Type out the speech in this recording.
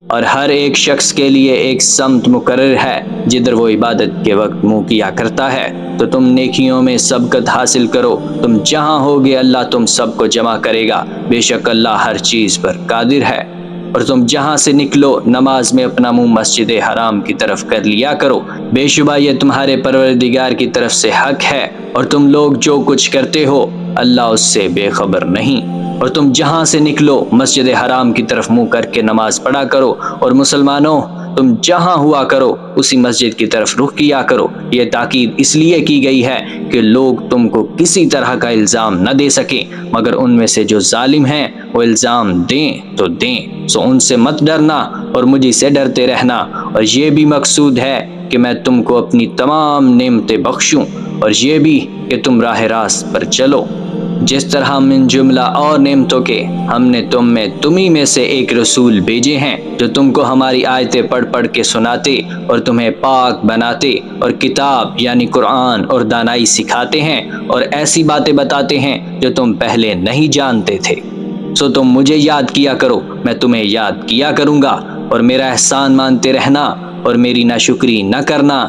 اور ہر ایک شخص کے لیے ایک سمت مقرر ہے جدھر وہ عبادت کے وقت منہ کیا کرتا ہے۔ تو تم نیکیوں میں سبقت حاصل کرو، تم جہاں ہوگے اللہ تم سب کو جمع کرے گا، بے شک اللہ ہر چیز پر قادر ہے۔ اور تم جہاں سے نکلو نماز میں اپنا منہ مسجد حرام کی طرف کر لیا کرو، بے شبہ یہ تمہارے پروردگار کی طرف سے حق ہے، اور تم لوگ جو کچھ کرتے ہو اللہ اس سے بے خبر نہیں۔ اور تم جہاں سے نکلو مسجد حرام کی طرف منہ کر کے نماز پڑھا کرو، اور مسلمانوں تم جہاں ہوا کرو اسی مسجد کی طرف رخ کیا کرو۔ یہ تاکید اس لیے کی گئی ہے کہ لوگ تم کو کسی طرح کا الزام نہ دے سکیں، مگر ان میں سے جو ظالم ہیں وہ الزام دیں تو دیں، سو ان سے مت ڈرنا اور مجھ سے ڈرتے رہنا۔ اور یہ بھی مقصود ہے کہ میں تم کو اپنی تمام نعمتیں بخشوں، اور یہ بھی کہ تم راہ راست پر چلو، جس طرح من جملہ اور نعمتوں کے ہم نے تمہیں میں سے ایک رسول بھیجے ہیں جو تم کو ہماری آیتیں پڑھ پڑھ کے سناتے اور تمہیں پاک بناتے اور کتاب یعنی قرآن اور دانائی سکھاتے ہیں اور ایسی باتیں بتاتے ہیں جو تم پہلے نہیں جانتے تھے۔ سو تم مجھے یاد کیا کرو، میں تمہیں یاد کیا کروں گا، اور میرا احسان مانتے رہنا اور میری ناشکری نہ کرنا،